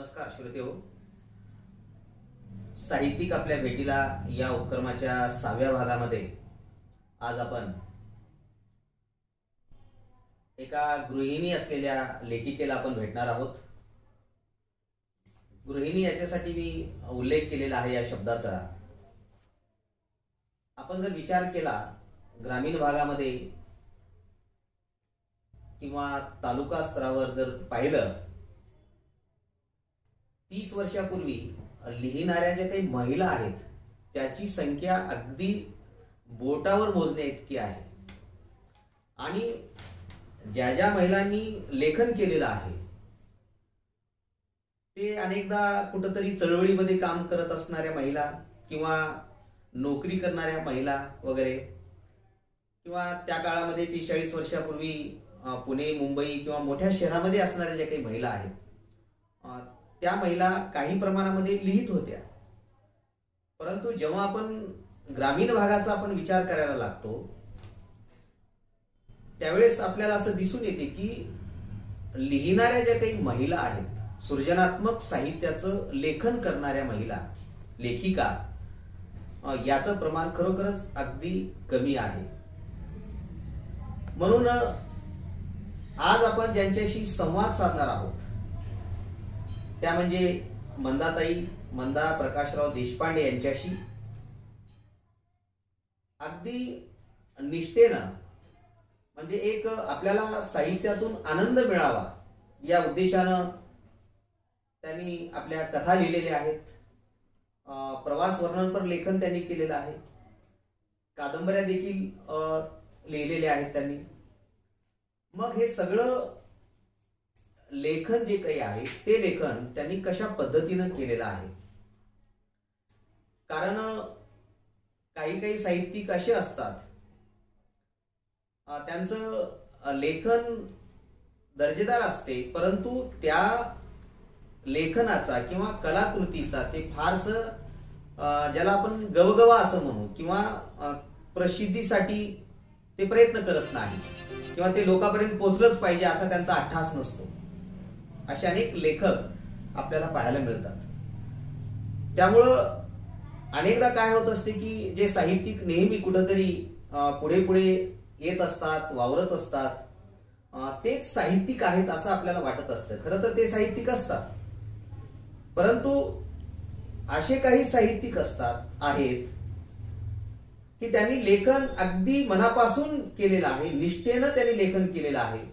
नमस्कार श्रोतेहो. साहित्यिक आपल्या भेटीला या उपक्रमाच्या 6व्या भागामध्ये आज आपण एका गृहिणी असलेल्या लेखिकेला आपण भेटणार आहोत. गृहिणी याच्यासाठी मी उल्लेख केलेला आहे या शब्दाचा. आपण जर विचार केला ग्रामीण भागामध्ये किंवा तालुका स्तरावर जर पाहिलं, 30 वर्षापूर्वी लिहिणाऱ्या ज्या काही महिला आहेत त्याची संख्या अगदी बोटावर मोजण्या इतकी आहे. आणि ज्या ज्या महिलांनी लेखन केलेलं आहे ते अनेकदा कुठंतरी चळवळीमध्ये काम करत असणाऱ्या महिला किंवा नोकरी करणाऱ्या महिला वगैरे, किंवा त्या काळामध्ये 30-40 वर्षापूर्वी पुणे, मुंबई किंवा मोठ्या शहरामध्ये असणाऱ्या ज्या काही महिला आहेत त्या महिला काही प्रमाणामध्ये लिहित होत्या. परंतु जेव्हा आपण ग्रामीण भागाचा आपण विचार करायला लागतो त्यावेळेस आपल्याला असं दिसून येते की लिहिणाऱ्या ज्या काही महिला आहेत, सृजनात्मक साहित्याचं लेखन करणाऱ्या महिला, लेखिका, याचं प्रमाण खरोखरच अगदी कमी आहे. म्हणून आज आपण ज्यांच्याशी संवाद साधणार आहोत त्या म्हणजे मंदा प्रकाशराव देशपांडे यांच्याशी. अगदी निष्ठेनं, म्हणजे एक आपल्याला साहित्यातून आनंद मिळावा या उद्देशानं त्यांनी आपल्या कथा लिहिलेल्या आहेत. प्रवास वर्णनपर लेखन त्यांनी केलेलं आहे. कादंबऱ्या देखील लिहिलेल्या आहेत त्यांनी. मग हे सगळं लेखन जे काही आहे ते लेखन त्यांनी कशा पद्धतीनं केलेलं आहे. कारण काही काही साहित्यिक असे असतात त्यांचं लेखन दर्जेदार असते, परंतु त्या लेखनाचा किंवा कलाकृतीचा ते फारसं ज्याला आपण गवगवा असं म्हणू किंवा प्रसिद्धीसाठी ते प्रयत्न करत नाही किंवा ते लोकांपर्यंत पोहोचलंच पाहिजे असा त्यांचा अट्टास नसतो. असे अनेक लेखक आपल्याला पाहायला मिळतात. त्यामुळं अनेकदा काय होत असते की जे साहित्यिक नेहमी कुठंतरी पुढे पुढे येत असतात, वावरत असतात, तेच साहित्यिक आहेत असं आपल्याला वाटत असतं. खरं तर ते साहित्यिक असतात, परंतु असे काही साहित्यिक आहेत की त्यांनी लेखन अगदी मनापासून केलेलं आहे, निष्ठेनं त्यांनी लेखन केलेलं आहे,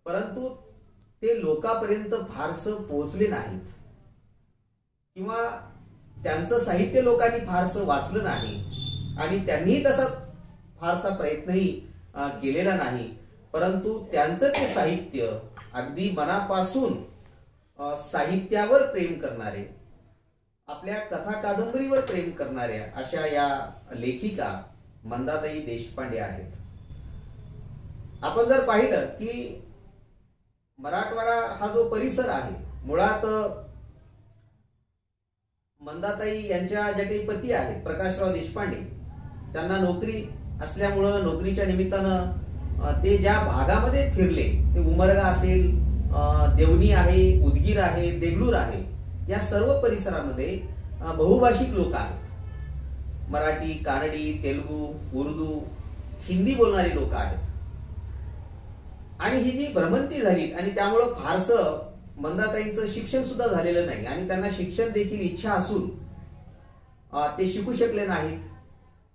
परंतु ते लोकांपर्यंत फारसं पोहोचले नाहीत किंवा त्यांचं साहित्य लोकांनी फारसं वाचलं नाही आणि त्यांनीही तसा फारसा प्रयत्नही केलेला नाही. परंतु त्यांचं ते साहित्य अगदी मनापासून साहित्यावर प्रेम करणारे, आपल्या कथा कादंबरीवर प्रेम करणाऱ्या अशा या लेखिका मंदाताई देशपांडे आहेत. आपण जर पाहिलं की मराठवाडा हा जो परिसर आहे, मुळात मंदाताई यांच्या ज्या काही पती आहेत प्रकाशराव देशपांडे, त्यांना नोकरी असल्यामुळं नोकरीच्या निमित्तानं ते ज्या भागामध्ये फिरले, ते उमरगा असेल, देवणी आहे, उदगीर आहे, देगलूर आहे, या सर्व परिसरामध्ये बहुभाषिक लोक आहेत. मराठी, कानडी, तेलुगू, उर्दू, हिंदी बोलणारी लोक आहेत. आणि ही जी भ्रमंती झाली आणि त्यामुळं फारसं मंदाताईंचं शिक्षण सुद्धा झालेलं नाही आणि त्यांना शिक्षण देखील इच्छा असून ते शिकू शकले नाहीत.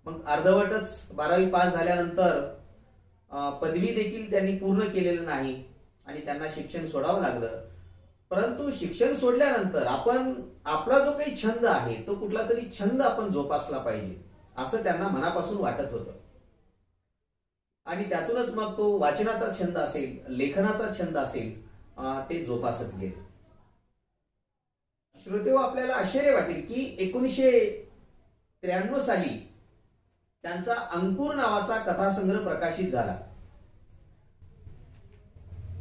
मग अर्धवटच 12वी पास झाल्यानंतर पदवी देखील त्यांनी पूर्ण केलेलं नाही आणि त्यांना शिक्षण सोडावं लागलं. परंतु शिक्षण सोडल्यानंतर आपण आपला जो काही छंद आहे तो कुठला तरी छंद आपण जोपासला पाहिजे असं त्यांना मनापासून वाटत होतं आणि त्यातूनच मग तो वाचनाचा छंद असेल, लेखनाचा छंद असेल, ते जोपासत गेले. श्रोतेहो, आपल्याला आश्चर्य वाटेल की 1993 साली त्यांचा अंकुर नावाचा कथासंग्रह प्रकाशित झाला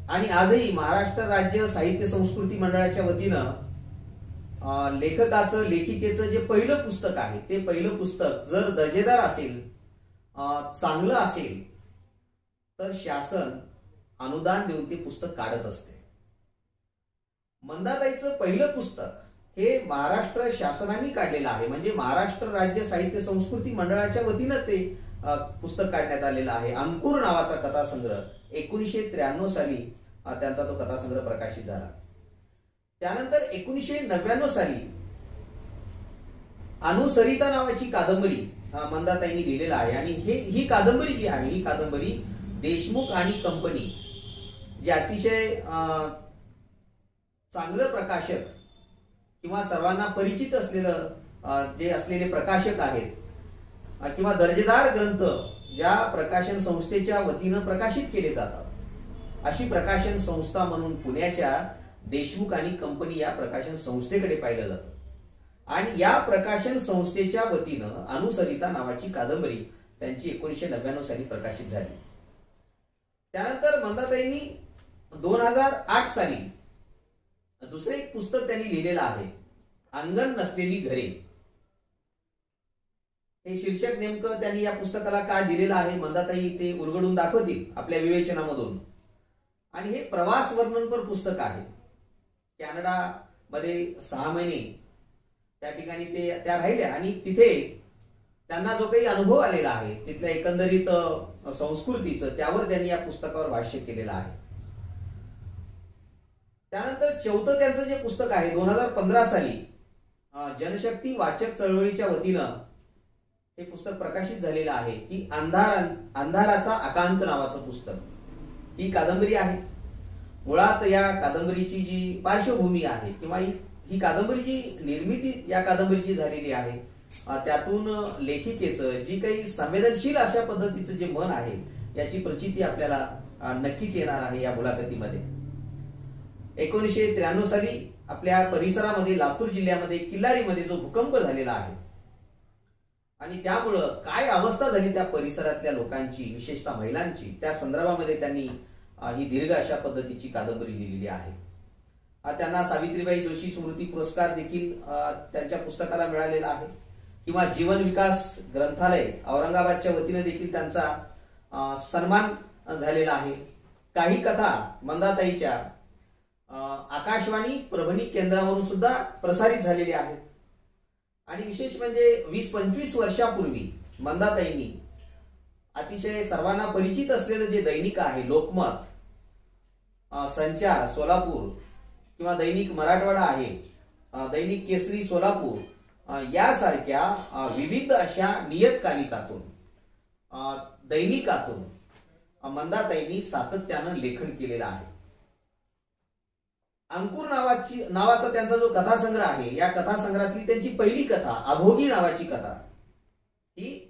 आणि आजही महाराष्ट्र राज्य साहित्य संस्कृती मंडळाच्या वतीनं लेखकाचं, लेखिकेचं जे पहिलं पुस्तक आहे ते पहिलं पुस्तक जर दर्जेदार असेल, चांगलं असेल, तर शासन अनुदान देऊन ते पुस्तक काढत असते. मंदाताईचं पहिलं पुस्तक हे महाराष्ट्र शासनाने काढलेलं आहे, म्हणजे महाराष्ट्र राज्य साहित्य संस्कृती मंडळाच्या वतीनं ते पुस्तक काढण्यात आलेलं आहे. अंकुर नावाचा कथासंग्रह 1993 साली त्यांचा तो कथासंग्रह प्रकाशित झाला. त्यानंतर 1999 साली अनुसरिता नावाची कादंबरी मंदाताईंनी लिहिलेला आहे. आणि ही कादंबरी जी आहे, ही कादंबरी देशमुख आणि कंपनी जे अतिशय चांगलं प्रकाशक किंवा सर्वांना परिचित असलेलं जे असलेले प्रकाशक आहेत किंवा दर्जेदार ग्रंथ ज्या प्रकाशन संस्थेच्या वतीनं प्रकाशित केले जातात, अशी प्रकाशन संस्था म्हणून पुण्याच्या देशमुख आणि कंपनी या प्रकाशन संस्थेकडे पाहिलं जातं. आणि या प्रकाशन संस्थेच्या वतीनं अनुसरिता नावाची कादंबरी त्यांची 1999 साली प्रकाशित झाली. त्यानंतर मंदाताईंनी 2008 साली दुसरे एक पुस्तक त्यांनी लिहिलेलं आहे, अंगण नसलेली घरे. हे शीर्षक नेमकं त्यांनी या पुस्तकाला का दिलेलं आहे मंदाताई ते उलगडून दाखवतील आपल्या विवेचनामधून. आणि हे प्रवास वर्णनपर पुस्तक आहे. कॅनडा मध्ये 6 महिने त्या ठिकाणी त्या राहिल्या आणि तिथे त्यांना जो काही अनुभव आलेला आहे तिथल्या एकंदरीत संस्कृतीचं, त्यावर त्यांनी या पुस्तकावर भाष्य केलेलं आहे. त्यानंतर चौथं त्यांचं जे पुस्तक आहे 2015 साली जनशक्ती वाचक चळवळीच्या वतीनं हे पुस्तक प्रकाशित झालेलं आहे की अंधाराचा आकांत नावाचं पुस्तक. ही कादंबरी आहे. मुळात या कादंबरीची जी पार्श्वभूमी आहे किंवा ही कादंबरी जी निर्मिती या कादंबरीची झालेली आहे, त्यातून लेखिकेचं जी काही संवेदनशील अशा पद्धतीचं जे मन आहे याची प्रचिती आपल्याला नक्कीच येणार आहे या मुलाखतीमध्ये. 1993 साली आपल्या परिसरामध्ये लातूर जिल्ह्यामध्ये किल्लारीमध्ये जो भूकंप झालेला आहे आणि त्यामुळं काय अवस्था झाली त्या परिसरातल्या लोकांची, विशेषतः महिलांची, त्या संदर्भामध्ये त्यांनी ही दीर्घ अशा पद्धतीची कादंबरी लिहिलेली आहे. त्यांना सावित्रीबाई जोशी स्मृती पुरस्कार देखील त्यांच्या पुस्तकाला मिळालेला आहे किंवा जीवन विकास ग्रंथालय औरंगाबादच्या वतीने देखील त्यांचा सन्मान झालेला आहे. काही कथा मंदाताईच्या आकाशवाणी परभणी केंद्रावरून सुद्धा प्रसारित झालेल्या आहेत. आणि विशेष म्हणजे 20-25 वर्षापूर्वी मंदाताईंनी अतिशय सर्वांना परिचित असलेलं जे दैनिक आहे लोकमत, संचार सोलापूर किंवा दैनिक मराठवाडा आहे, दैनिक केसरी सोलापूर यासारख्या विविध अशा नियतकालिकातून, दैनिकातून मंदाताईंनी सातत्यानं लेखन केलेलं आहे. अंकुर नावाचा त्यांचा जो कथासंग्रह आहे, या कथासंग्रहातली त्यांची पहिली कथा अभोगी नावाची कथा ही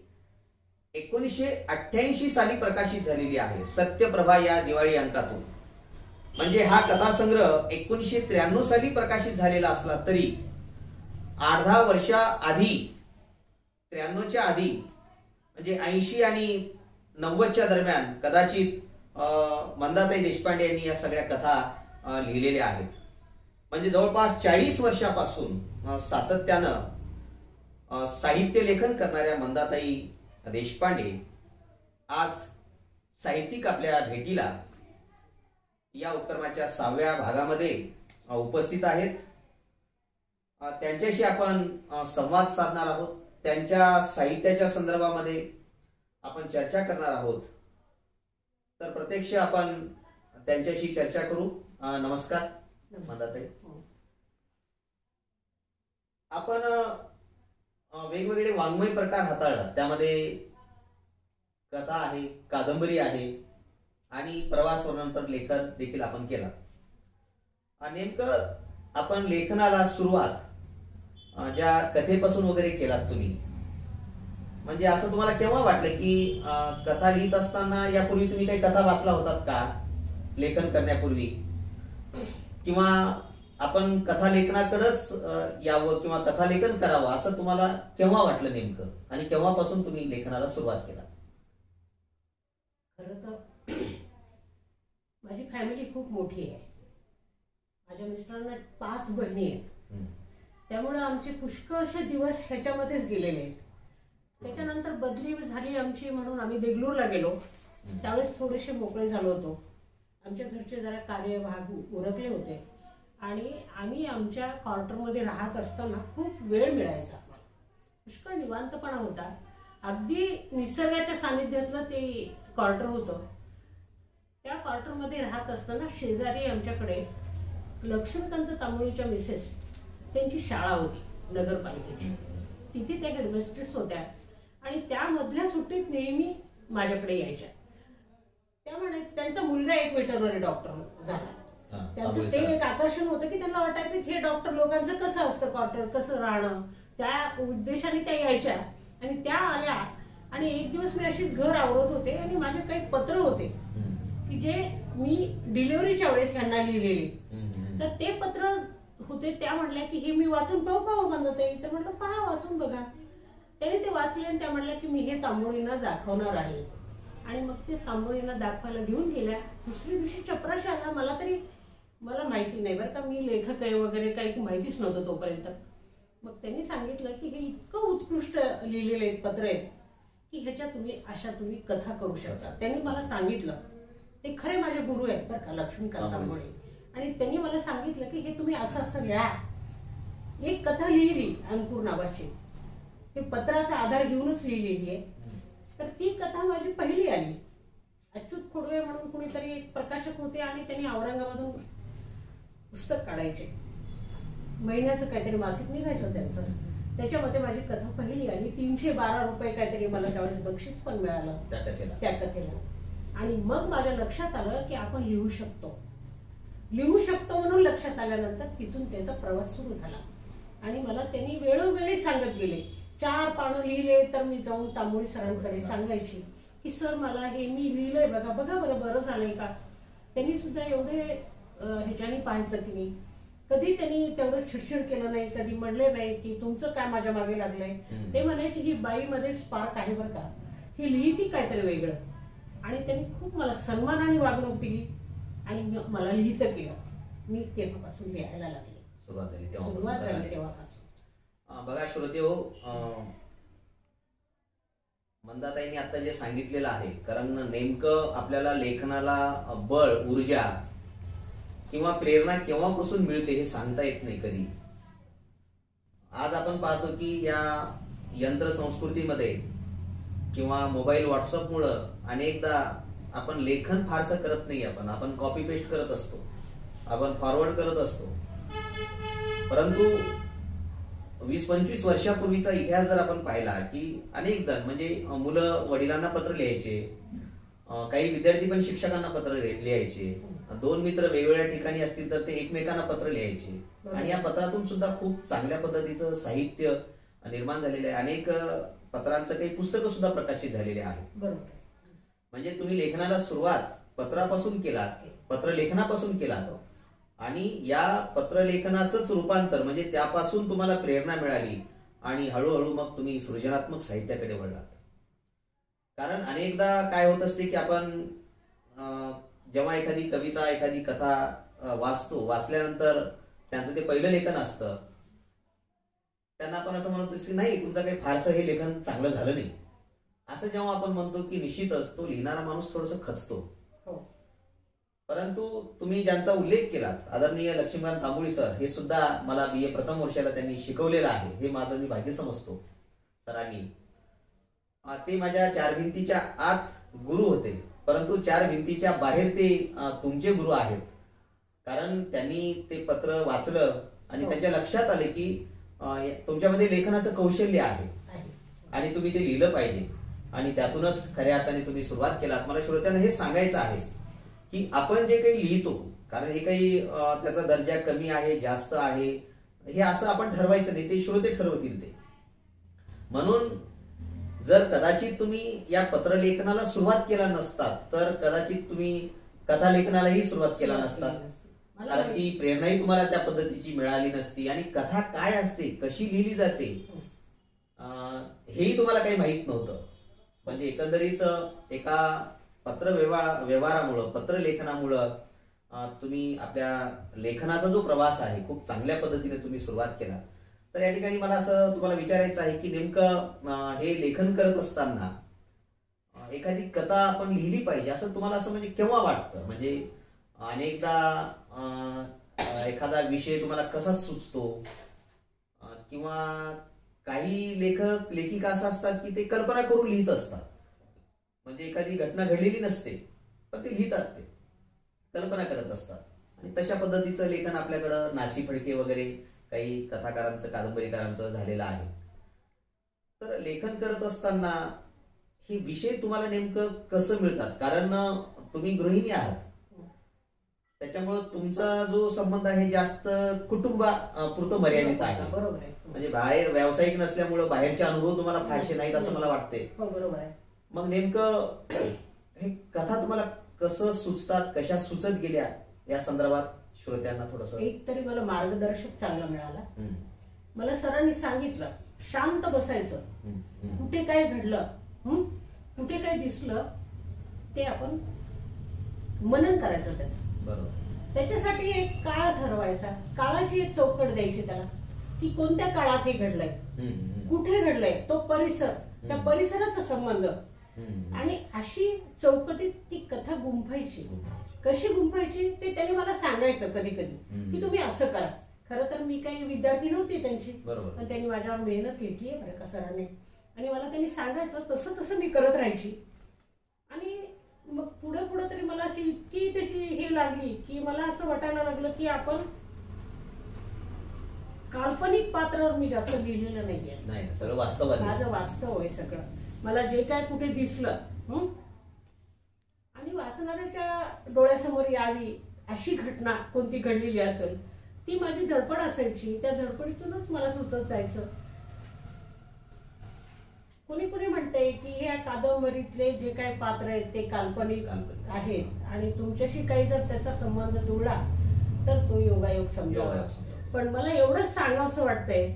1988 साली प्रकाशित झालेली आहे सत्यप्रभा या दिवाळी अंकातून. म्हणजे हा कथासंग्रह 1993 साली प्रकाशित झालेला असला तरी 8-10 वर्षाआधी, 93च्या आधी म्हणजे 80 आणि 90च्या दरम्यान कदाचित मंदाताई देशपांडे यांनी या सगळ्या कथा लिहिलेल्या आहेत. म्हणजे जवळपास 40 वर्षापासून सातत्यानं साहित्य लेखन करणाऱ्या मंदाताई देशपांडे आज साहित्यिक आपल्या भेटीला या उपक्रमाच्या 6व्या भागामध्ये उपस्थित आहेत. त्यांच्याशी आपण संवाद साधणार आहोत. त्यांच्या साहित्याच्या संदर्भामध्ये आपण चर्चा करणार आहोत. तर प्रत्यक्ष आपण त्यांच्याशी चर्चा करू. नमस्कार मंदाताई. आपण वेगवेगळे वाङ्मय प्रकार हाताळला, त्यामध्ये कथा आहे, कादंबरी आहे आणि प्रवास वर्णनपर लेखन देखील आपण केला. नेमकं आपण लेखनाला सुरुवात ज्या कथेपासून वगैरे केलात तुम्ही, म्हणजे असं तुम्हाला केव्हा वाटलं की कथा लिहित असताना यापूर्वी तुम्ही काही कथा वाचला होतात का लेखन करण्यापूर्वी, किंवा आपण कथा लेखनाकडेच यावं किंवा कथा लेखन करावं असं तुम्हाला केव्हा वाटलं नेमकं, आणि केव्हापासून तुम्ही लेखनाला सुरुवात केला? खरं तर माझी फॅमिली खूप मोठी आहे. माझ्या मिस्टरांना 5 बहिणी आहेत. त्यामुळे आमचे पुष्कळ असे दिवस ह्याच्यामध्येच गेलेले आहेत. त्याच्यानंतर बदली झाली आमची म्हणून आम्ही देगलूरला गेलो. त्यावेळेस थोडेसे मोकळे झालो होतो. आमच्या घरचे जरा कार्यभाग उरकले होते आणि आम्ही आमच्या क्वार्टरमध्ये राहत असताना खूप वेळ मिळायचा आम्हाला, पुष्कळ निवांतपणा होता. अगदी निसर्गाच्या सानिध्यातलं ते क्वार्टर होतं. त्या क्वार्टरमध्ये राहत असताना शेजारी आमच्याकडे लक्ष्मीकांत तांबोळीच्या मिसेस, त्यांची शाळा होती नगरपालिकेची, तिथे त्या हेडमिस्ट्रेस होत्या आणि त्यामधल्या सुट्टीत नेहमी माझ्याकडे यायच्या. त्यामुळे त्यांचा मुलगा एक वेटरनरी डॉक्टर झाला. त्यांचं ते एक आकर्षण होतं की त्यांना वाटायचं की हे डॉक्टर लोकांचं कसं असतं क्वार्टर, कसं राहणं, त्या उद्देशाने त्या यायच्या. आणि त्या आल्या आणि एक दिवस मी अशीच घर आवरत होते आणि माझे काही पत्र होते की जे मी डिलिव्हरीच्या वेळेस यांना लिहिलेले. तर ते पत्र होते. त्या म्हटल्या की हे मी वाचून पाहू का बंदते? तर म्हटलं पहा, वाचून बघा. त्यांनी ते वाचले आणि त्या म्हटल्या की मी हे तांबोळींना दाखवणार आहे. आणि मग ते तांबोळींना दाखवायला घेऊन गेल्या. दुसऱ्या दिवशी चपराशी आला. मला माहिती नाही बरं का, मी लेखक आहे वगैरे काही माहितीच नव्हतं तोपर्यंत. मग त्यांनी सांगितलं की हे इतकं उत्कृष्ट लिहिलेले पत्र आहेत की ह्याच्या तुम्ही कथा करू शकता. त्यांनी मला सांगितलं, ते खरे माझे गुरु आहेत बरं का, लक्ष्मीकांत तांबोळी. आणि त्यांनी मला सांगितलं की हे तुम्ही असं असं लिहा. एक कथा लिहिली अंकुर नावाची, ते पत्राचा आधार घेऊनच लिहिलेली आहे. तर ती कथा माझी पहिली आली. अच्युत खोडवे म्हणून कुणीतरी एक प्रकाशक होते आणि त्यांनी औरंगाबादून पुस्तक काढायचे, महिन्याचं काहीतरी मासिक निघायचं त्यांचं. त्याच्यामध्ये माझी कथा पहिली आली. 312 रुपये काहीतरी मला त्यावेळेस बक्षीस पण मिळालं त्या कथेला. आणि मग माझ्या लक्षात आलं की आपण लिहू शकतो म्हणून लक्षात आल्यानंतर तिथून त्याचा प्रवास सुरू झाला. आणि मला त्यांनी वेळोवेळी सांगत गेले. 4 पानं लिहिले तर मी जाऊन तांबोळी सरांकडे सांगायची की सर मला हे मी लिहिलंय बघा बरं झालंय का. त्यांनी सुद्धा एवढे ह्याच्याने पाहायचं की नाही. कधी त्यांनी तेवढं चिडचिड केलं नाही, कधी म्हणले नाही की तुमचं काय माझ्या मागे लागलंय. ते म्हणायचे ही बाईमध्ये स्पार्क आहे बरं का, ही लिहिती काहीतरी वेगळं. आणि त्यांनी खूप मला सन्मानाने वागणूक दिली आणि मला लिहितं केलं. मी तेव्हापासून लिहायला लागले. सुरुवात झाली तेव्हापासून. बघा श्रोते हो, मंदाताईंनी आता जे सांगितलेलं आहे, कारण नेमकं आपल्याला लेखनाला बळ, ऊर्जा किंवा प्रेरणा केव्हापासून मिळते हे सांगता येत नाही कधी. आज आपण पाहतो की या यंत्र संस्कृतीमध्ये किंवा मोबाईल व्हॉट्सअपमुळं अनेकदा आपण लेखन फारसं करत नाही. आपण कॉपी पेस्ट करत असतो, आपण फॉरवर्ड करत असतो. परंतु 20-25 वर्षापूर्वीचा इतिहास जर आपण पाहिला की अनेक जण, म्हणजे मुलं वडिलांना पत्र लिहायचे, काही विद्यार्थी पण शिक्षकांना पत्र लिहायचे, 2 मित्र वेगवेगळ्या ठिकाणी असतील तर ते एकमेकांना पत्र लिहायचे. आणि या पत्रातून सुद्धा खूप चांगल्या पद्धतीचं साहित्य निर्माण झालेलं आहे. अनेक पत्रांचं काही पुस्तकं सुद्धा प्रकाशित झालेले आहेत. म्हणजे तुम्ही लेखनाला सुरुवात पत्रापासून केलात, पत्रलेखनापासून केलात आणि या पत्रलेखनाचंच रूपांतर म्हणजे त्यापासून तुम्हाला प्रेरणा मिळाली आणि हळूहळू मग तुम्ही सृजनात्मक साहित्याकडे वळलात. कारण अनेकदा काय होत असते की आपण जेव्हा एखादी कविता, एखादी कथा वाचल्यानंतर त्यांचं ते पहिलं लेखन असतं, त्यांना आपण असं म्हणतो की नाही तुमचं काही फारसं हे लेखन चांगलं झालं नाही. असं जेव्हा आपण म्हणतो की निश्चितच तो लिहिणारा माणूस थोडंसं खचतो. परंतु तुम्ही ज्यांचा उल्लेख केलात, आदरणीय लक्ष्मीकांत तांबोळी सर, हे सुद्धा मला BA प्रथम वर्षाला त्यांनी शिकवलेलं आहे. हे माझं मी भाग्य समजतो. सरांनी ते माझ्या 4 भिंतीच्या आत गुरु होते, परंतु 4 भिंतीच्या बाहेर ते तुमचे गुरु आहेत. कारण त्यांनी ते पत्र वाचलं आणि त्यांच्या लक्षात आले की तुमच्यामध्ये लेखनाचं कौशल्य आहे आणि तुम्ही ते लिहिलं पाहिजे. आणि त्यातूनच खऱ्या अर्थाने तुम्ही सुरुवात केलात. मला श्रोत्यांना हे सांगायचं आहे की आपण जे काही लिहितो, कारण हे काही त्याचा दर्जा कमी आहे, जास्त आहे, हे असं आपण ठरवायचं नाही, ते श्रोते ठरवतील ते. म्हणून जर कदाचित तुम्ही या पत्रलेखनाला सुरुवात केला नसतात तर कदाचित तुम्ही कथालेखनालाही सुरुवात केला नसतात. कारण ती प्रेरणाही तुम्हाला त्या पद्धतीची मिळाली नसती आणि कथा काय असते, कशी लिहिली जाते हेही तुम्हाला काही माहित नव्हतं. म्हणजे एकंदरीत एका पत्र व्यवहारामुळं, पत्रलेखनामुळं तुम्ही आपल्या लेखनाचा जो प्रवास आहे खूप चांगल्या पद्धतीने तुम्ही सुरुवात केला. तर या ठिकाणी मला असं तुम्हाला विचारायचं आहे की नेमकं हे लेखन करत असताना एखादी कथा आपण लिहिली पाहिजे असं तुम्हाला असं म्हणजे केव्हा वाटतं? म्हणजे अनेकदा एखादा विषय तुम्हाला कसा सुचतो, किंवा काही लेखक लेखिका असं असतात की ते कल्पना करून लिहित असतात. म्हणजे एखादी घटना घडलेली नसते पण ते लिहितात, ते कल्पना करत असतात. आणि तशा पद्धतीचं लेखन आपल्याकडं नासी फडके वगैरे काही कथाकारांचं, कादंबरीकारांचं झालेलं आहे. तर लेखन करत असताना हे विषय तुम्हाला नेमकं कसं मिळतात? कारण तुम्ही गृहिणी आहात, त्याच्यामुळे तुमचा जो संबंध आहे जास्त कुटुंबापुरतं मर्यादित आहे. बरोबर आहे. म्हणजे बाहेर व्यावसायिक नसल्यामुळे बाहेरचे अनुभव तुम्हाला फारसे नाहीत असं मला वाटते. बरोबर आहे. मग नेमकं हे कथा तुम्हाला कसं सुचतात, कशा सुचत गेल्या, या संदर्भात श्रोत्यांना थोडस. एक तरी मला मार्गदर्शक चांगला मिळाला. मला सरांनी सांगितलं शांत बसायचं, कुठे काय घडलं, कुठे काय दिसलं ते आपण मनन करायचं त्याचं. बरोबर. त्याच्यासाठी एक काळ ठरवायचा, काळाची एक चौकट द्यायची त्याला, की कोणत्या काळात हे घडलंय, कुठे घडलंय, तो परिसर, त्या परिसराचा संबंध. आणि अशी चौकटीत ती कथा गुंफायची. कशी गुंफायची ते त्यांनी मला सांगायचं कधी कधी, की तुम्ही असं करा. खरं तर मी काही विद्यार्थी नव्हती त्यांची, पण त्यांनी माझ्यावर मेहनत घेतलीये बरं का सरांनी. आणि मला त्यांनी सांगायचं तसं तसं मी करत राहायची. आणि मग पुढे पुढे तरी मला अशी इतकी त्याची हे लागली की मला असं वाटायला लागलं की आपण काल्पनिक पात्रावर मी जास्त लिहिलेलं नाहीये, सगळं वास्तव आहे, माझं वास्तव आहे सगळं. मला जे काय कुठे दिसलं आणि वाचणाऱ्याच्या डोळ्यासमोर यावी अशी घटना कोणती घडलेली असेल ती माझी धडपड असायची. त्या धडपडीतूनच मला सुचत जायचं. कोणी कोणी म्हणते की या कादंबरीतले जे काही पात्र आहेत ते काल्पनिक आहेत आणि तुमच्याशी काही जर त्याचा संबंध जुळला तर तो योगायोग समजावा. पण मला एवढंच सांगावंसं वाटतंय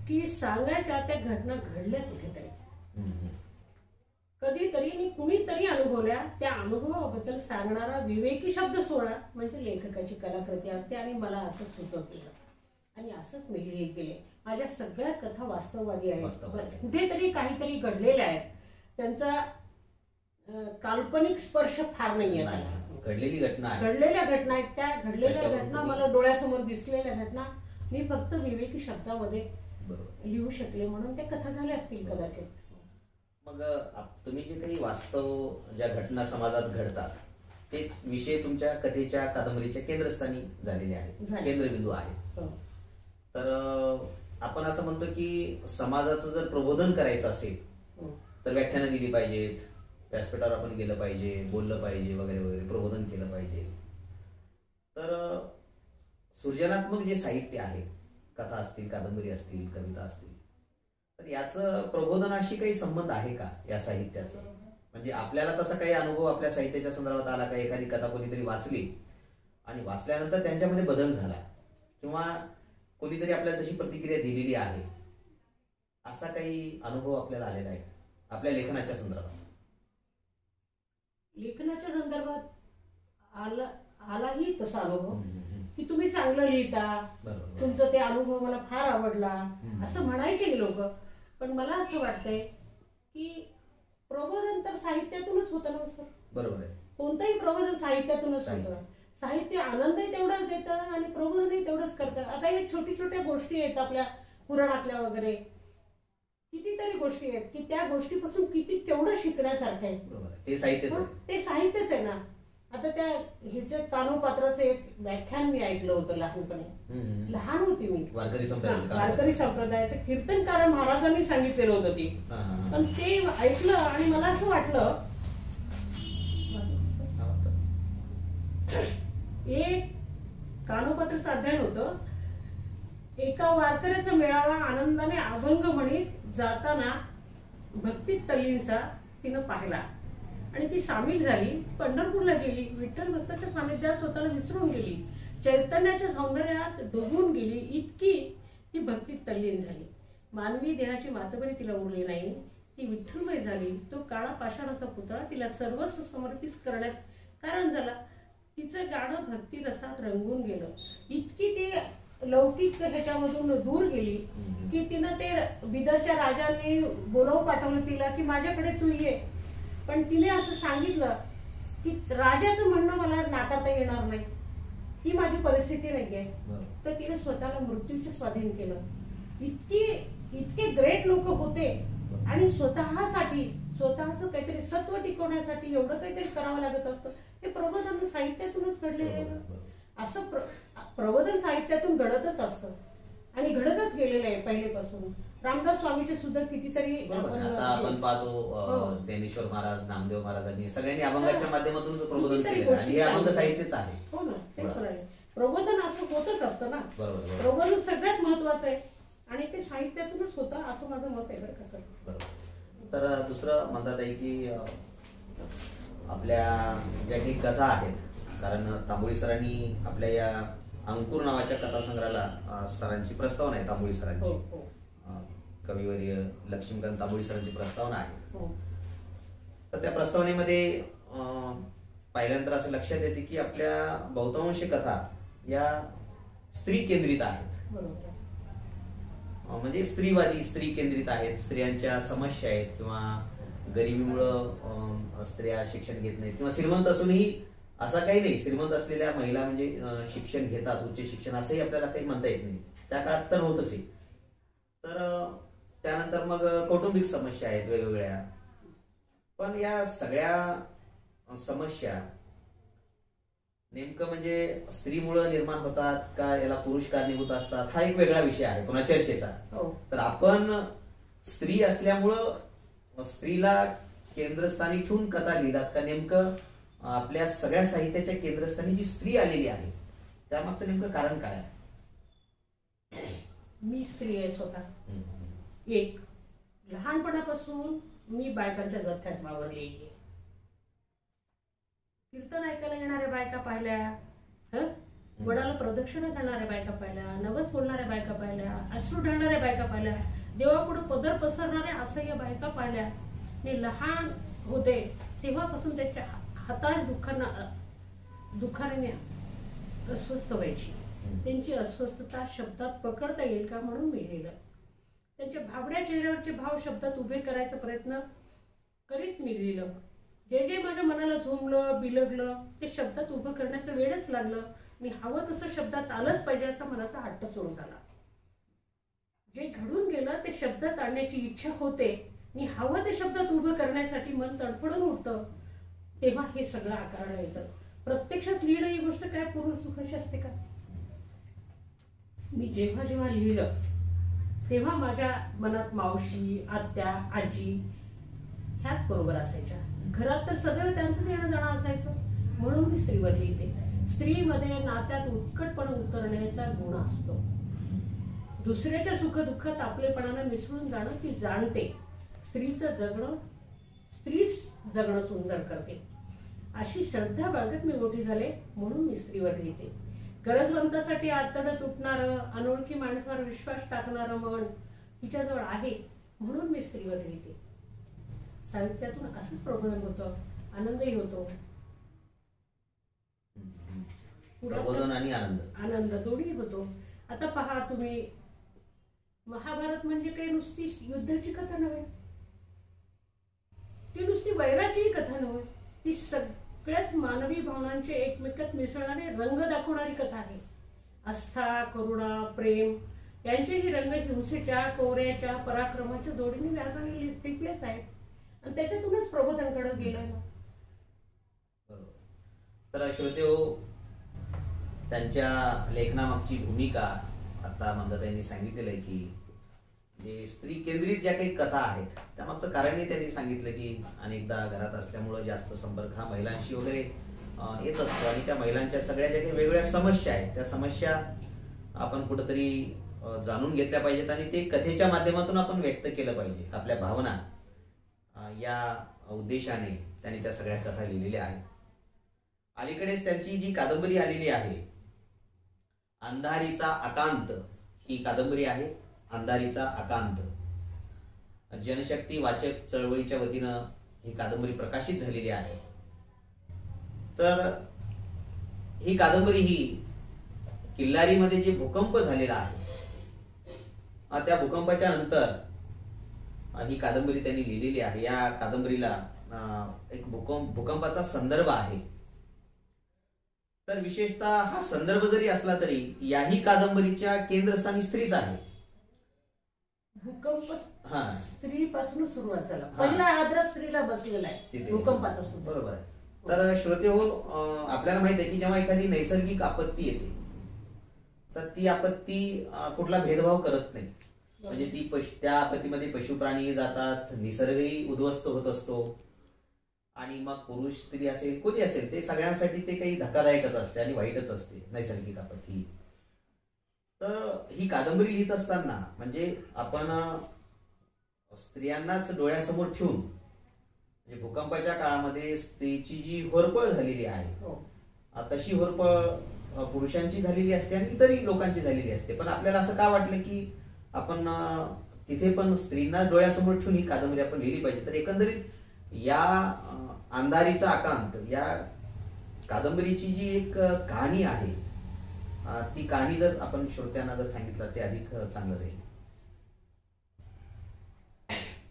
की सांगायच्या त्या घटना घडल्या कुठेतरी, कधीतरी आणि कुणीतरी अनुभवल्या. त्या अनुभवाबद्दल सांगणारा विवेकी शब्द सोडा म्हणजे लेखकाची कलाकृती असते. आणि मला असंच सुचवलं आणि असंच मी लिहित गेले. माझ्या सगळ्या कथा वास्तववादी आहेत, कुठेतरी काहीतरी घडलेल्या आहेत, त्यांचा काल्पनिक स्पर्श फार नाहीये. घडलेल्या घटना आहेत, त्या घडलेल्या घटना मला डोळ्यासमोर दिसलेल्या घटना मी फक्त विवेकी शब्दामध्ये लिहू शकले म्हणून त्या कथा झाल्या असतील कदाचित. मग तुम्ही जे काही वास्तव ज्या घटना समाजात घडतात ते विषय तुमच्या कथेच्या, कादंबरीच्या केंद्रस्थानी झालेले आहेत, केंद्रबिंदू आहेत. तर आपण असं म्हणतो की समाजाचं जर प्रबोधन करायचं असेल तर व्याख्यानं दिली पाहिजेत, व्यासपीठावर आपण गेलं पाहिजे, बोललं पाहिजे वगैरे वगैरे, प्रबोधन केलं पाहिजे. तर सृजनात्मक जे साहित्य आहे, कथा असतील, कादंबरी असतील, कविता असतील, तर याचं प्रबोधनाशी काही संबंध आहे का या साहित्याचं? म्हणजे आपल्याला तसा काही अनुभव आपल्या साहित्याच्या संदर्भात आला का? एखादी कथा कोणीतरी वाचली आणि वाचल्यानंतर त्यांच्यामध्ये बदल झाला किंवा कोणीतरी आपल्याला तशी प्रतिक्रिया दिलेली आहे, असा काही अनुभव आपल्याला आलेला आहे आपल्या लेखनाच्या संदर्भात? लेखनाच्या संदर्भात आलाही तसा अनुभव की तुम्ही चांगलं लिहिता, तुमचं ते अनुभव मला फार आवडला असं म्हणायचे लोक. पण मला असं वाटतंय की प्रबोधन तर साहित्यातूनच होतं ना सर. बरोबर आहे. कोणतंही प्रबोधन साहित्यातूनच होतं. साहित्य आनंदही तेवढाच देतं आणि प्रबोधनही तेवढंच करतं. आता या छोटी छोट्या गोष्टी आहेत आपल्या पुराणातल्या वगैरे, कितीतरी गोष्टी आहेत की त्या गोष्टीपासून किती तेवढं शिकण्यासारखं आहे. ते साहित्यच आहे ना. आता त्या ह्याच्या कानोपात्राचं एक व्याख्यान मी ऐकलं होतं लहानपणी, लहान होती मी. वारकरी संप्रदायाचं कीर्तनकार महाराजांनी सांगितलेलं होतं ती. पण ते ऐकलं आणि मला असं वाटलं, एक कानोपात्राचं अध्ययन होतं. एका वारकऱ्याचा मेळावा आनंदाने अभंग म्हणीत जाताना भक्तीत तल्लीनसा तिनं पाहिला आणि ती सामील झाली. पंढरपूरला गेली, विठ्ठल भक्ताच्या सानिध्यात स्वतःला विसरून गेली, चैतन्याच्या सौंदर्यात डुबून गेली. इतकी ती भक्तीत तल्लीन झाली. मानवी देहाची मातबरी तिला उरली नाही, ती विठ्ठलमय झाली. तो काळा पाषाणाचा पुतळा तिला सर्वस्व समर्पित करण्यात कारण झाला. तिचं गाणं भक्ती रसात रंगून गेलं. इतकी ती लौकिक ह्याच्यामधून दूर गेली की तिनं ते बिदरच्या राजांनी बोलावून पाठवलं तिला की माझ्याकडे तू ये. पण तिने असं सांगितलं की राजाचं म्हणणं मला नाकारता येणार नाही. ती माझी परिस्थिती नाहीये, बरोबर. तर तिने स्वतःला मृत्यूच्या स्वाधीन केलं. इतके ग्रेट लोक होते आणि स्वतःसाठी स्वतःचं काहीतरी सत्व टिकवण्यासाठी एवढं काहीतरी करावं लागत असतं. हे प्रबोधन साहित्यातूनच घडलेलं आहे ना. असं प्रबोधन साहित्यातून घडतच असतं आणि घडतच गेलेलं आहे पहिलेपासून. रामदास स्वामीचे सुद्धा कितीतरी आता आपण पाहतो ज्ञानेश्वर महाराज, नामदेव महाराजांनी सगळ्यांनी अभंगाच्या माध्यमातूनच प्रबोधन केलेलं आणि हे अभंग साहित्यच आहे. हो ना, तेच म्हणाले. प्रबोधन असं होतच असतं ना. बरोबर. प्रबोधन सगळ्यात महत्वाचं आहे आणि ते साहित्यातूनच होतं असं माझं मत आहे बरं का सर. बरोबर. तर दुसरं म्हणतात आहे की आपल्या ज्या काही कथा आहेत, कारण तांबोळी सरांनी आपल्या या अंकुर नावाच्या कथासंग्रहाला सरांची प्रस्तावना आहे, तांबोळी सरांची, कविवर्य लक्ष्मीकांत तांबोळी सरांची प्रस्तावना आहे. तर त्या प्रस्तावनेमध्ये पाहिल्यानंतर असं लक्षात येते की आपल्या बहुतांश कथा या स्त्री केंद्रित आहेत. म्हणजे स्त्रीवादी, स्त्री केंद्रित आहेत. स्त्रियांच्या समस्या आहेत किंवा गरिबीमुळं स्त्रिया शिक्षण घेत नाहीत किंवा श्रीमंत असूनही असं काही नाही. श्रीमंत असलेल्या महिला म्हणजे शिक्षण घेतात, उच्च शिक्षण, असंही आपल्याला काही म्हणता येत नाही. त्या काळात तर होतच आहे. तर त्यानंतर मग कौटुंबिक समस्या आहेत वेगवेगळ्या. पण या सगळ्या समस्या नेमकं म्हणजे स्त्रीमुळे निर्माण होतात का याला पुरुष कारणीभूत असतात, हा एक वेगळा विषय आहे पुन्हा चर्चेचा. तर आपण स्त्री असल्यामुळं स्त्रीला केंद्रस्थानी ठेवून कथा लिहितात का नेमकं आपल्या सगळ्या साहित्याच्या केंद्रस्थानी जी स्त्री आलेली आहे त्यामागचं नेमकं कारण काय आहे? मी स्त्री आहे स्वतः. एक लहानपणापासून मी बायकांच्या जथ्यात वावरलेली आहे. कीर्तन ऐकायला येणाऱ्या बायका पाहिल्या, वडाला प्रदक्षिणा करणाऱ्या बायका पाहिल्या, नवस बोलणाऱ्या बायका पाहिल्या, अश्रू ढळणाऱ्या बायका पाहिल्या, देवापुढे पदर पसरणाऱ्या असह्य बायका पाहिल्या. मी लहान होते तेव्हापासून त्यांच्या हताश दुःखाने अस्वस्थ व्हायची. त्यांची अस्वस्थता शब्दात पकडता येईल का म्हणून मी लिहिलं. त्यांच्या भाबड्या चेहऱ्यावरचे भाव शब्दात उभे करायचा प्रयत्न करीत मी लिहिलं. जे जे माझ्या मनाला झोंबलं, बिलगलं ते शब्दात उभं करण्याचं वेळच लागलं. मी हवं तसं शब्दात आलंच पाहिजे असा मनाचा हट्ट सुरू झाला. जे घडून गेलं ते शब्दात आणण्याची इच्छा होते. मी हवं ते शब्दात उभं करण्यासाठी मन तडफडून उठतं. तेव्हा हे सगळं आकाराला येतं. प्रत्यक्षात लिहिणं ही गोष्ट काय पूर्ण सुखाची असते का? मी जेव्हा जेव्हा लिहिलं तेव्हा माझ्या मनात मावशी, आत्या, आजी ह्याच बरोबर असायच्या. घरात तर सदैव त्यांचंच येणं जाणं असायचं. म्हणून मी स्त्रीवर लिहिते. स्त्रीमध्ये नात्यात उत्कटपणा उतरण्याचा गुण असतो. दुसऱ्याच्या सुखदुःखात आपलेपणानं मिसळून जाणं ती जाणते. स्त्रीच जगणं सुंदर करते अशी श्रद्धा बाळगत मी मोठी झाले. म्हणून मी स्त्रीवर लिहिते. गरजवंतासाठी आतडं तुटणारं, अनोळखी माणसावर विश्वास टाकणारं मन तिच्याजवळ आहे. म्हणून मी स्त्रीवर लिहिते. साहित्यातून असंच प्रबोधन होतं, आनंदही होतो. प्रबोधन आणि आनंद दोन्ही होतो. आता पहा तुम्ही, महाभारत म्हणजे काही नुसती युद्धाची कथा नव्हे, ती नुसती वैराची कथा नव्हे, ती सगळ्याच मानवी भावनांचे एकमेकात मिसळणारे रंग दाखवणारी कथा आहे. आस्था, करुणा, प्रेम यांचेही रंग हिंसेच्या, कौर्याच्या, पराक्रमाच्या जोडीने व्यासाने टिकलेच आहेत आणि त्याच्यातूनच प्रबोधन घडत गेलं. तर श्रोतेहो, त्यांच्या लेखनामागची भूमिका आता मंदाताईंनी सांगितलेलं आहे की जे स्त्री केंद्रित ज्या काही कथा आहेत त्यामागचं कारणही त्यांनी सांगितलं की अनेकदा घरात असल्यामुळं जास्त संपर्क हा महिलांशी वगैरे येत असतो आणि त्या महिलांच्या सगळ्या ज्या काही वेगवेगळ्या समस्या आहेत त्या समस्या आपण कुठंतरी जाणून घेतल्या पाहिजेत आणि ते कथेच्या माध्यमातून आपण व्यक्त केलं पाहिजे. आपल्या भावना या उद्देशाने त्यांनी त्या सगळ्या कथा लिहिलेल्या आहेत. अलीकडेच त्यांची जी कादंबरी आलेली आहे अंधारीचा आकांत, ही कादंबरी आहे अंधारीचा आकांत. जनशक्ती वाचक चळवळीच्या वतीनं ही कादंबरी प्रकाशित झालेली आहे. तर ही कादंबरी ही किल्लारीमध्ये जे भूकंप झालेला आहे त्या भूकंपाच्या नंतर ही कादंबरी त्यांनी लिहिलेली आहे. या कादंबरीला एक भूकंपाचा संदर्भ आहे. तर विशेषतः हा संदर्भ जरी असला तरी याही कादंबरीच्या केंद्रस्थानी स्त्रीच आहे. भूकंप हा स्त्रीपासून सुरुवात झाला. पहिला आदर स्त्रीला बसलेला आहे भूकंपाचा सुद्धा. बरोबर आहे. तर श्रोते हो, आपल्याला माहित आहे की जेव्हा एखादी नैसर्गिक आपत्ती येते तर ती आपत्ती कुठला भेदभाव करत नाही. म्हणजे ती त्या आपत्तीमध्ये पशु प्राणी जातात, निसर्गही उद्ध्वस्त होत असतो आणि मग पुरुष स्त्री असेल कोणी असेल ते सगळ्यांसाठी ते काही धक्कादायकच असते आणि वाईटच असते नैसर्गिक आपत्ती. तर ही कादंबरी लिहित असताना म्हणजे आपण स्त्रियांनाच डोळ्यासमोर ठेवून म्हणजे भूकंपाच्या काळामध्ये स्त्रीची जी होरपळ झालेली आहे तशी होरपळ पुरुषांची झालेली असते आणि इतरही लोकांची झालेली असते. पण आपल्याला असं का वाटलं की आपण तिथे पण स्त्रींना डोळ्यासमोर ठेवून ही कादंबरी आपण लिहिली पाहिजे. तर एकंदरीत या अंधारीचा आकांत या कादंबरीची जी एक कहाणी आहे ती कहाणी जर आपण श्रोत्यांना जर सांगितलं ते अधिक चांगलं राहील.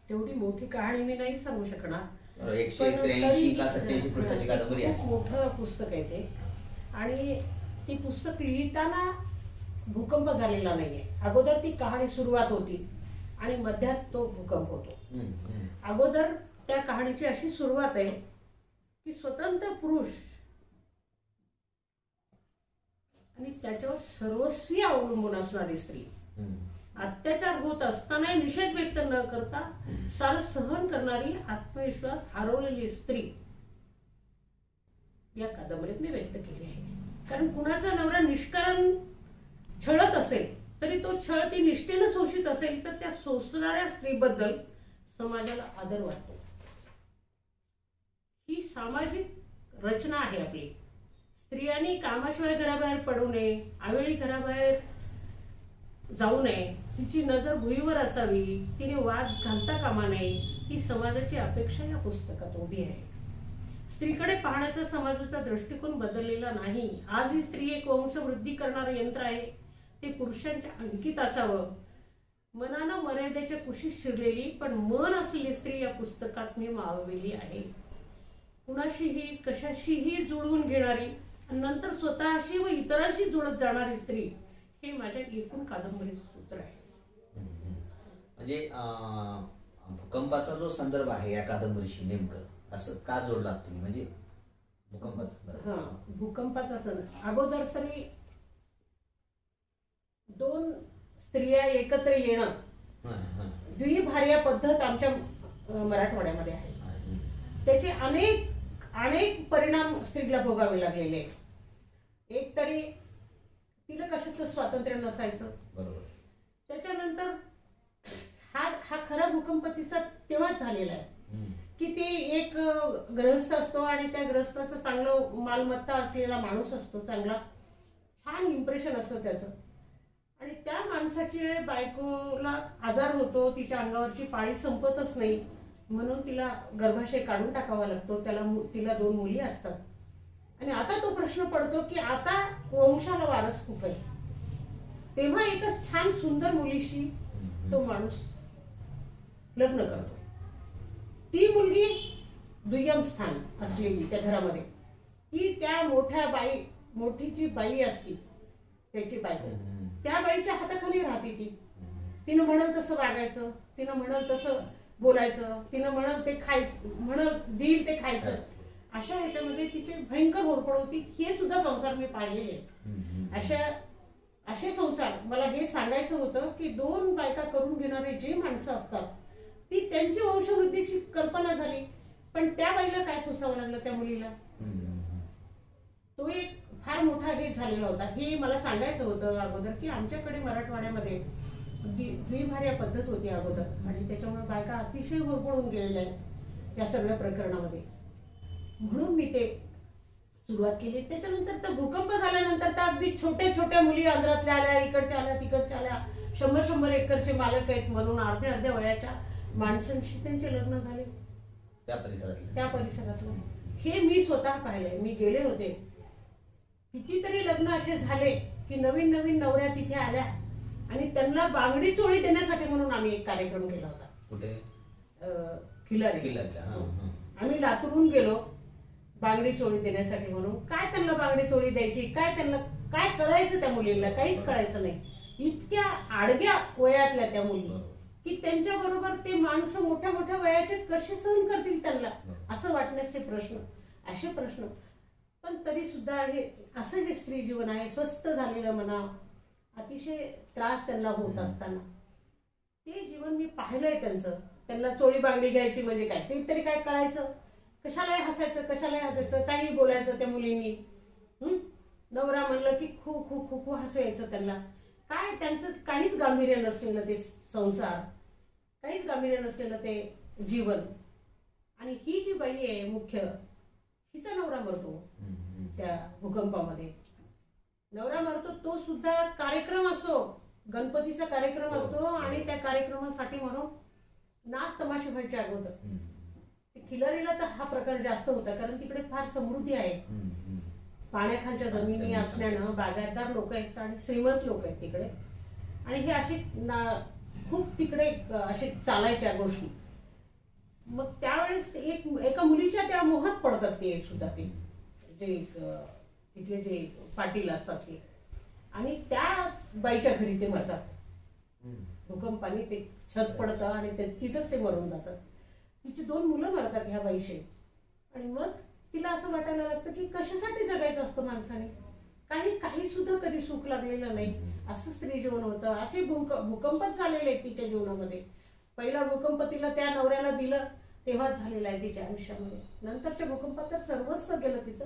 तेवढी मोठी कहाणी मी नाही सांगू शकणार. 183 का 87 पृष्ठाची कादंबरी आहे. खूप मोठं पुस्तक आहे ते. आणि ती पुस्तक लिहिताना भूकंप झालेला नाहीये. अगोदर ती कहाणी सुरुवात होती आणि मध्यात तो भूकंप होतो. अगोदर त्या कहाणीची अशी सुरुवात आहे की स्वतंत्र पुरुष आणि त्याच्यावर सर्वस्वी अवलंबून असणारी स्त्री, अत्याचार होत असताना निषेध व्यक्त न करता सार सहन करणारी, आत्मविश्वास हरवलेली स्त्री या कादंबरीत मी व्यक्त केली आहे. कारण कुणाचा नवरा निष्कारण छळत असेल तरी तो छळ ती निष्ठेनं शोषित असेल तर त्या सोसणाऱ्या स्त्रीबद्दल समाजाला आदर वाटतो. ही सामाजिक रचना आहे आपली. स्त्रियांनी कामाशिवाय घराबाहेर पडू नये, आवेळी घराबाहेर जाऊ नये, तिची नजर भुईवर असावी, तिने वाद घालता कामा नये, ही समाजाची अपेक्षा या पुस्तकात उभी आहे. स्त्रीकडे पाहण्याचा समाजाचा दृष्टिकोन बदललेला नाही. आज ही स्त्री एक वंशवृद्धी करणारं यंत्र आहे. ते पुरुषांच्या अंकित असावं. मनानं मर्यादेच्या कुशीत शिरलेली पण मन असलेली स्त्री या पुस्तकात मी मावलेली आहे. कुणाशीही कशाशीही जुळवून घेणारी आणि नंतर स्वतःशी व इतरांशी जुळत जाणारी स्त्री हे माझ्या एकूण कादंबरीचं सूत्र आहे. म्हणजे भूकंपाचा जो संदर्भ आहे या कादंबरीशी नेमकं असं का जोडला तुम्ही? म्हणजे भूकंपाचा संदर्भ अगोदर तरी दोन स्त्रिया एकत्र येणं द्विभार्या पद्धत आमच्या मराठवाड्यामध्ये आहे. त्याचे अनेक अनेक परिणाम स्त्रीला भोगावे लागलेले. एक तरी तिला कशाचं स्वातंत्र्य नसायचं. त्याच्यानंतर हा खरा भूकंप तिचा तेव्हाच झालेला आहे की ते एक ग्रहस्थ असतो आणि त्या ग्रहस्थाचं चांगलं मालमत्ता असलेला माणूस असतो, चांगला छान इम्प्रेशन असतं त्याचं. आणि त्या माणसाची बायकोला आजार होतो, तिच्या अंगावरची पाळी संपतच नाही म्हणून तिला गर्भाशय काढून टाकावा लागतो. तिला 2 मुली असतात आणि आता तो प्रश्न पडतो की आता वंशाला वारस खूप आहे. तेव्हा एकच छान सुंदर मुलीशी तो माणूस लग्न करतो. ती मुलगी दुय्यम स्थान असलेली त्या घरामध्ये, की त्या मोठीची बाई असती त्याची बायको, त्या बाईच्या हाताखाली राहते ती. तिनं म्हणल तसं वागायचं, तिनं म्हणल तसं बोलायचं, तिनं म्हणल ते खायचं, म्हणल देईल ते खायचं. अशा ह्याच्यामध्ये तिची भयंकर होरपळ होती. हे सुद्धा संसार मी पाहिलेले. असे संसार मला हे सांगायचं होतं की 2 बायका करून घेणारे जे माणसं असतात ती त्यांची वंशवृद्धीची कल्पना झाली, पण त्या बाईला काय सोसावं लागलं त्या मुलीला. तो एक फार मोठा हे झालेला होता. हे मला सांगायचं होतं अगोदर की आमच्याकडे मराठवाड्यामध्ये द्विभार्या पद्धत होती अगोदर आणि त्याच्यामुळे बायका अतिशय होरपळून गेलेल्या आहेत त्या सगळ्या प्रकरणामध्ये. म्हणून मी ते सुरुवात केली. त्याच्यानंतर तर भूकंप झाल्यानंतर तर अगदी छोट्या छोट्या मुली आंध्रातल्या आल्या, इकडच्या आल्या, तिकडच्या आल्या, 100 एकरचे मालक आहेत म्हणून अर्ध्या वयाच्या माणसांशी त्यांचे लग्न झाले त्या परिसरातलं. हे मी स्वतः पाहिलंय. मी गेले होते. कितीतरी लग्न असे झाले की नवीन नवऱ्या तिथे आल्या आणि त्यांना बांगडी चोळी देण्यासाठी म्हणून आम्ही एक कार्यक्रम केला होता. कुठे? खिलारी. आम्ही लातूरहून गेलो. बांगडी चोळी देण्यासाठी म्हणून. काय त्यांना बांगडी चोळी द्यायची, काय त्यांना काय कळायचं त्या मुलींना, काहीच कळायचं नाही. इतक्या आडग्या वयातल्या त्या मुली की त्यांच्या बरोबर ते माणसं मोठ्या मोठ्या वयाचे कसे सहन करतील त्यांना, असं वाटण्याचे प्रश्न, असे प्रश्न. पण तरी सुद्धा हे असं जे स्त्री जीवन आहे, स्वस्थ झालेलं म्हणा, अतिशय त्रास त्यांना होत असताना ते जीवन मी पाहिलंय त्यांचं. त्यांना चोळी बांगडी घ्यायची म्हणजे काय ते तरी काय कळायचं, कशालाही हसायचं, काही बोलायचं त्या मुलींनी. नवरा म्हणलं की खूप खूप खूप हसू यायचं त्यांना. काय त्यांचं काहीच गांभीर्य नसलेलं ते संसार, काहीच गांभीर्य नसलेलं ते जीवन. आणि ही जी बाई आहे मुख्य, हिचा नवरा मरतो त्या भूकंपामध्ये. नवरा मरतो, तो सुद्धा कार्यक्रम असतो, गणपतीचा कार्यक्रम असतो. आणि त्या कार्यक्रमासाठी म्हणून नाच तमाशे व्हायच्या अगोदर खिलारीला तर हा प्रकार जास्त होता, कारण तिकडे फार समृद्धी आहे. पाण्याखालच्या जमिनी असल्यानं बागायतदार लोक आहेत आणि श्रीमंत लोक आहेत तिकडे. आणि हे अशी खूप तिकडे असे चालायच्या गोष्टी. मग त्यावेळेस एका मुलीच्या त्या मोहात पडतात ते सुद्धा, ते जे तिथले जे पाटील असतात ते. आणि त्या बाईच्या घरी ते मरतात भूकंपाने. ते छत पडतं आणि तिथंच ते मरून जातात. तिची 2 मुलं मरतात ह्या बाईचे. आणि मग तिला असं वाटायला लागतं की कशासाठी जगायचं असतं माणसाने, काही सुद्धा कधी सुख लागलेलं नाही. असं स्त्री जीवन होतं. असे भूकंपच झालेले आहेत तिच्या जीवनामध्ये. पहिला भूकंप तिला त्या नवऱ्याला दिलं तेव्हाच झालेला आहे तिच्या आयुष्यामध्ये. नंतरच्या भूकंपात तर सर्वस्व गेलं तिचं.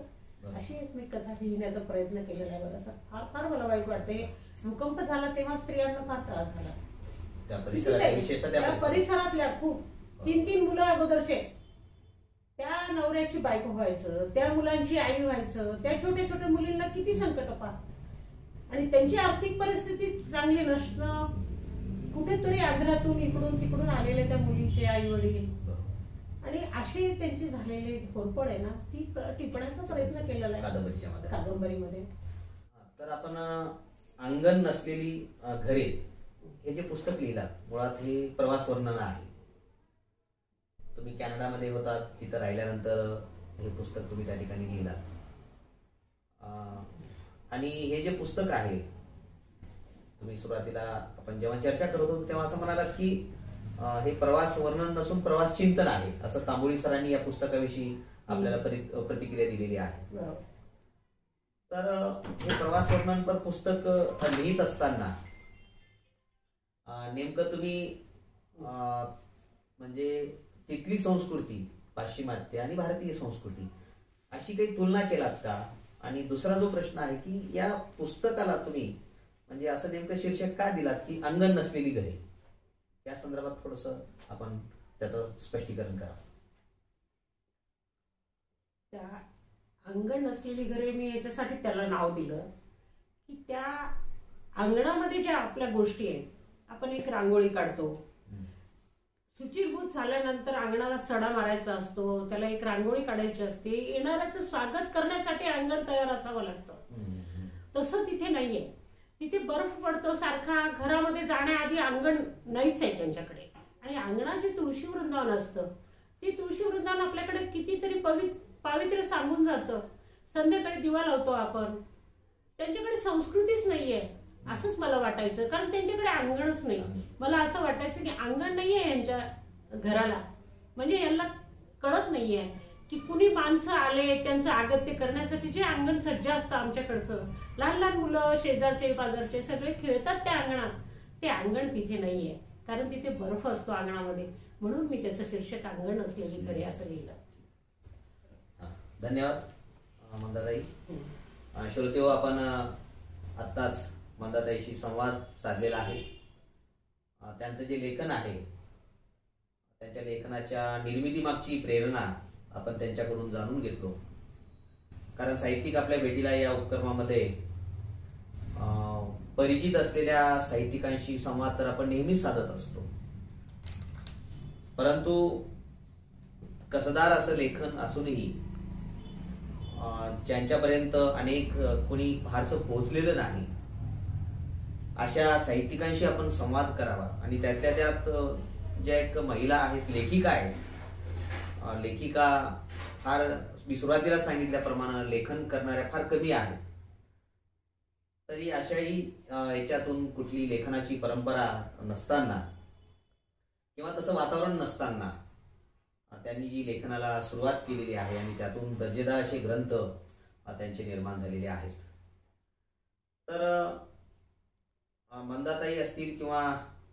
अशी एक मी कथा लिहिण्याचा प्रयत्न केलेला आहे बघा. फार फार मला वाईट वाटते. भूकंप झाला तेव्हा स्त्रियांना फार त्रास झाला. त्या परिसरातल्या खूप 3 मुलं अगोदरचे, त्या नवऱ्याची बायको व्हायचं, त्या मुलांची आई व्हायचं, त्या छोट्या छोट्या मुलींना किती संकट पहा. आणि त्यांची आर्थिक परिस्थिती चांगली नसणं, कुठेतरी आंध्रातून इकडून तिकडून आलेले त्या मुलीचे आई वडील, आणि असे त्यांची झालेली होरपळ आहे ना, ती टिपण्याचा प्रयत्न केलेला आहे कादंबरीमध्ये. तर आपण अंगण नसलेली घरे हे जे पुस्तक लिहिलं, मुळात हे प्रवास वर्णन आहे. तुम्ही कॅनडामध्ये होतात, तिथं राहिल्यानंतर हे पुस्तक तुम्ही त्या ठिकाणी लिहिला. आणि हे जे पुस्तक आहे, तुम्ही सुरुवातीला आपण जेव्हा चर्चा करत होतो तेव्हा असं म्हणालात की हे प्रवास वर्णन नसून प्रवास चिंतन आहे, असं तांबोळी सरांनी या पुस्तकाविषयी आपल्याला प्रतिक्रिया दिलेली आहे. तर हे प्रवास वर्णनपर पुस्तक लिहित असताना नेमकं तुम्ही म्हणजे तिथली संस्कृती, पाश्चिमात्य आणि भारतीय संस्कृती अशी काही तुलना केलात का? आणि दुसरा जो प्रश्न आहे की या पुस्तकाला तुम्ही म्हणजे असं नेमकं शीर्षक का दिलात की अंगण नसलेली घरे, या संदर्भात थोडस आपण त्याचं स्पष्टीकरण करा. त्या अंगण नसलेली घरे मी याच्यासाठी त्याला नाव दिलं की त्या अंगणामध्ये ज्या आपल्या गोष्टी आहेत, आपण एक रांगोळी काढतो, शुचिर्भूत झाल्यानंतर अंगणाला सडा मारायचा असतो, त्याला एक रांगोळी काढायची असते, येणाऱ्याचं स्वागत करण्यासाठी अंगण तयार असावं लागतं. तसं तिथे नाहीये. तिथे बर्फ पडतो सारखा, घरामध्ये जाण्याआधी अंगण नाहीच आहे त्यांच्याकडे. आणि अंगणात जे तुळशी वृंदावन असतं, ती तुळशी वृंदावन आपल्याकडे कितीतरी पावित्र्य सांगून जातं. संध्याकाळी दिवा लावतो आपण. त्यांच्याकडे संस्कृतीच नाहीये असंच मला वाटायचं, कारण त्यांच्याकडे अंगणच नाही. मला असं वाटायचं की अंगण नाहीये यांच्या घराला, म्हणजे यांना कळत नाहीये की कुणी माणसं आले त्यांचं आगत्य करण्यासाठी जे अंगण सज्ज असतं आमच्याकडचं. लहान लहान मुलं शेजारचे पाजारचे सगळे खेळतात त्या अंगणात. ते अंगण तिथे नाहीये, कारण तिथे बर्फ असतो अंगणामध्ये. म्हणून मी त्याचं शीर्षक अंगण असलेली घरे असं लिहिलं. धन्यवाद मंदाताई. श्रोतेहो, आपण आत्ताच मंदाताईशी संवाद साधलेला आहे. त्यांचं जे लेखन आहे, त्यांच्या लेखनाच्या निर्मितीमागची प्रेरणा आपण त्यांच्याकडून जाणून घेतलो. कारण साहित्यिक आपल्या भेटीला या उपक्रमामध्ये परिचित असलेल्या साहित्यिकांशी संवाद तर आपण नेहमीच साधत असतो, परंतु कसदार असं लेखन असूनही ज्यांच्यापर्यंत अनेक कोणी फारसं पोहोचलेलं नाही अशा साहित्यिकांशी आपण संवाद करावा. आणि त्यातल्या त्यात ज्या एक महिला आहेत, लेखिका आहेत, लेखिका फार मी सुरुवातीला सांगितल्याप्रमाणे लेखन करणाऱ्या फार कमी आहेत. तरी अशाही याच्यातून कुठली लेखनाची परंपरा नसताना किंवा तसं वातावरण नसताना त्यांनी जी लेखनाला सुरुवात केलेली आहे आणि त्यातून दर्जेदार असे ग्रंथ त्यांचे निर्माण झालेले आहेत. तर मंदाताई असतील किंवा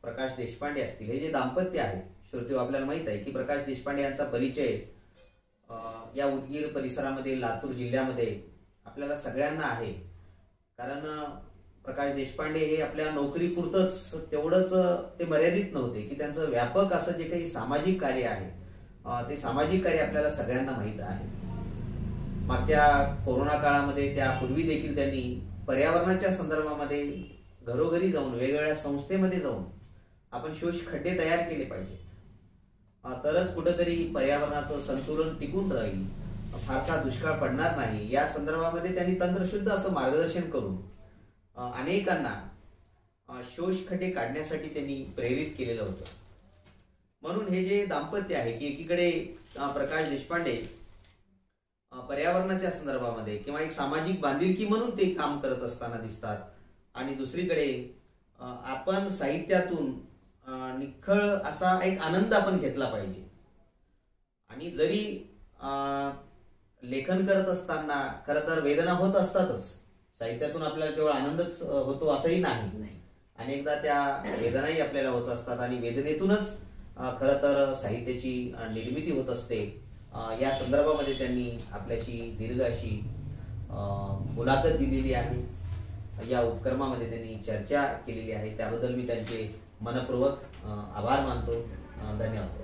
प्रकाश देशपांडे असतील, हे जे दाम्पत्य आहे, श्रोते आपल्याला माहित आहे की प्रकाश देशपांडे यांचा परिचय या उदगीर परिसरामध्ये, लातूर जिल्ह्यामध्ये आपल्याला सगळ्यांना आहे. कारण प्रकाश देशपांडे हे आपल्या नोकरीपुरतच तेवढंच ते मर्यादित नव्हते की त्यांचं व्यापक असं जे काही सामाजिक कार्य आहे ते सामाजिक कार्य आपल्याला सगळ्यांना माहीत आहे. मागच्या कोरोना काळामध्ये, त्यापूर्वी देखील त्यांनी पर्यावरणाच्या संदर्भामध्ये घरोघरी जाऊन, वेगवेगळ्या संस्थेमध्ये जाऊन आपण शोष खड्डे तयार केले पाहिजेत, तरच कुठेतरी पर्यावरणाचं संतुलन टिकून राहील, फारसा दुष्काळ पडणार नाही, या संदर्भामध्ये त्यांनी तंत्रशुद्ध असं मार्गदर्शन करून अनेकांना शोष खड्डे काढण्यासाठी त्यांनी प्रेरित केलेलं होतं. म्हणून हे जे दाम्पत्य आहे की एकीकडे प्रकाश देशपांडे पर्यावरणाच्या संदर्भामध्ये किंवा एक सामाजिक बांधिलकी म्हणून ते काम करत असताना दिसतात, आणि दुसरीकडे आपण साहित्यातून निखळ असा एक आनंद आपण घेतला पाहिजे. आणि जरी लेखन करत असताना खरं तर वेदना होत असतातच, साहित्यातून आपल्याला केवळ आनंदच होतो असंही नाही, अनेकदा त्या वेदनाही आपल्याला होत असतात आणि वेदनेतूनच खरं तर साहित्याची निर्मिती होत असते. या संदर्भामध्ये त्यांनी आपल्याशी दीर्घ अशी मुलाखत दिलेली आहे, या उपक्रमामध्ये त्यांनी चर्चा केलेली आहे, त्याबद्दल मी त्यांचे मनपूर्वक आभार मानतो. धन्यवाद.